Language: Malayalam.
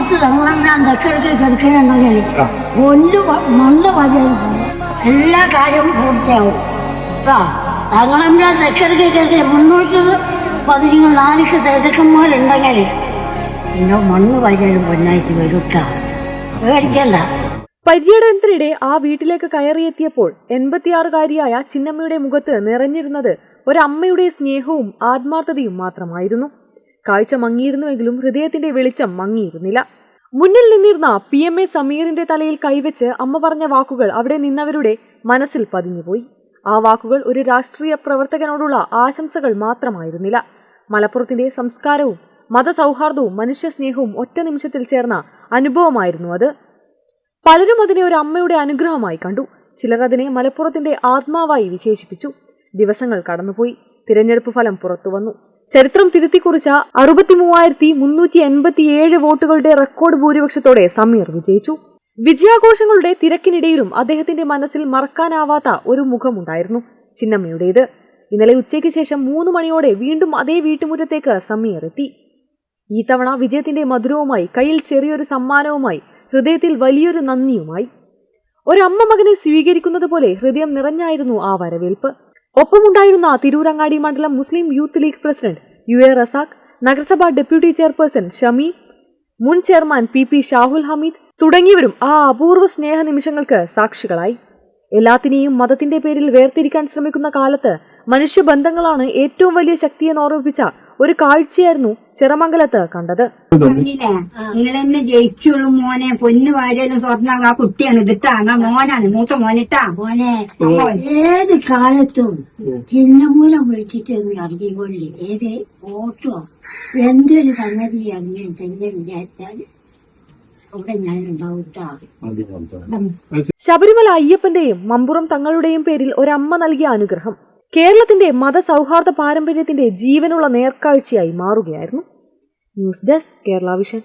ഭാഗത്ത് തങ്ങളെല്ലാം തെക്കെടുത്ത് കിടക്കലുണ്ടെങ്കിൽ മണ്ണ് വകയിൽ എല്ലാ കാര്യവും പൂർത്തിയാവും. തങ്ങളെല്ലാം തെക്കെടുത്ത് കിടക്കുക 314 സേതക്കന്മാരുണ്ടെങ്കിൽ പിന്നെ മണ്ണ് വകയിലും പൊന്നായിട്ട് വരൂട്ട, പേടിക്കല്ല. പര്യടനത്തിനിടെ ആ വീട്ടിലേക്ക് കയറിയെത്തിയപ്പോൾ 86-കാരിയായ ചിന്നമ്മയുടെ മുഖത്ത് നിറഞ്ഞിരുന്നത് ഒരമ്മയുടെ സ്നേഹവും ആത്മാർത്ഥതയും മാത്രമായിരുന്നു. കാഴ്ച മങ്ങിയിരുന്നുവെങ്കിലും ഹൃദയത്തിന്റെ വെളിച്ചം മങ്ങിയിരുന്നില്ല. മുന്നിൽ നിന്നിരുന്ന PMA സമീറിന്റെ തലയിൽ കൈവച്ച് അമ്മ പറഞ്ഞ വാക്കുകൾ അവിടെ നിന്നവരുടെ മനസ്സിൽ പതിഞ്ഞുപോയി. ആ വാക്കുകൾ ഒരു രാഷ്ട്രീയ പ്രവർത്തകനോടുള്ള ആശംസകൾ മാത്രമായിരുന്നില്ല. മലപ്പുറത്തിന്റെ സംസ്കാരവും മതസൗഹാർദ്ദവും മനുഷ്യസ്നേഹവും ഒറ്റ നിമിഷത്തിൽ ചേർന്ന അനുഭവമായിരുന്നു അത്. പലരും അതിനെ ഒരു അമ്മയുടെ അനുഗ്രഹമായി കണ്ടു. ചിലർ അതിനെ മലപ്പുറത്തിന്റെ ആത്മാവായി വിശേഷിപ്പിച്ചു. ദിവസങ്ങൾ കടന്നുപോയി. തിരഞ്ഞെടുപ്പ് ഫലം പുറത്തുവന്നു. ചരിത്രം തിരുത്തിക്കുറിച്ച 63,387 വോട്ടുകളുടെ റെക്കോർഡ് ഭൂരിപക്ഷത്തോടെ സമീർ വിജയിച്ചു. വിജയാഘോഷങ്ങളുടെ തിരക്കിനിടയിലും അദ്ദേഹത്തിന്റെ മനസ്സിൽ മറക്കാനാവാത്ത ഒരു മുഖമുണ്ടായിരുന്നു, ചിന്നമ്മയുടേത്. ഇന്നലെ ഉച്ചയ്ക്ക് ശേഷം 3 മണിയോടെ വീണ്ടും അതേ വീട്ടുമുറ്റത്തേക്ക് സമീർ എത്തി. ഈ തവണ വിജയത്തിന്റെ മധുരവുമായി, കയ്യിൽ ചെറിയൊരു സമ്മാനവുമായി, ഹൃദയത്തിൽ വലിയൊരു നന്ദിയുമായി. ഒരമ്മ മകനെ സ്വീകരിക്കുന്നത് പോലെ ഹൃദയം നിറഞ്ഞായിരുന്നു ആ വരവേൽപ്പ്. ഒപ്പമുണ്ടായിരുന്ന തിരൂരങ്ങാടി മണ്ഡലം മുസ്ലിം യൂത്ത് ലീഗ് പ്രസിഡന്റ് UA റസാഖ്, നഗരസഭാ ഡെപ്യൂട്ടി ചെയർപേഴ്സൺ ഷമി, മുൻ ചെയർമാൻ PP ഷാഹുൽ ഹമീദ് തുടങ്ങിയവരും ആ അപൂർവ സ്നേഹ നിമിഷങ്ങൾക്ക് സാക്ഷികളായി. എല്ലാത്തിനെയും മതത്തിന്റെ പേരിൽ വേർതിരിക്കാൻ ശ്രമിക്കുന്ന കാലത്ത് മനുഷ്യബന്ധങ്ങളാണ് ഏറ്റവും വലിയ ശക്തിയെന്ന് ഓർമ്മിപ്പിച്ച ഒരു കാഴ്ചയായിരുന്നു ചെറമംഗലത്ത് കണ്ടത്. നിങ്ങളെന്നെ ജയിച്ചുള്ളൂ മോനെ, പൊന്നു വാര്യാലും സ്വർണ്ണ ആ കുട്ടിയാണ് ഇതിട്ടാ, മോനാണ്, മൂത്ത മോനിട്ടാ. മോനെ ഏത് കാലത്തും ചിന്നമൂലം വിളിച്ചിട്ട് ഇറങ്ങിക്കൊള്ളി. ഏത് ഓട്ടോ എന്തൊരു സംഗതി അങ്ങനെ തന്നെ വിചാരിച്ചാൽ അവിടെ ഞാനുണ്ടാവൂട്ടാ. ശബരിമല അയ്യപ്പന്റെയും മമ്പുറം തങ്ങളുടെയും പേരിൽ ഒരമ്മ നൽകിയ അനുഗ്രഹം കേരളത്തിന്റെ മതസൗഹാർദ്ദ പാരമ്പര്യത്തിന്റെ ജീവനുള്ള നേർക്കാഴ്ചയായി മാറുകയായിരുന്നു. News desk Kerala vision.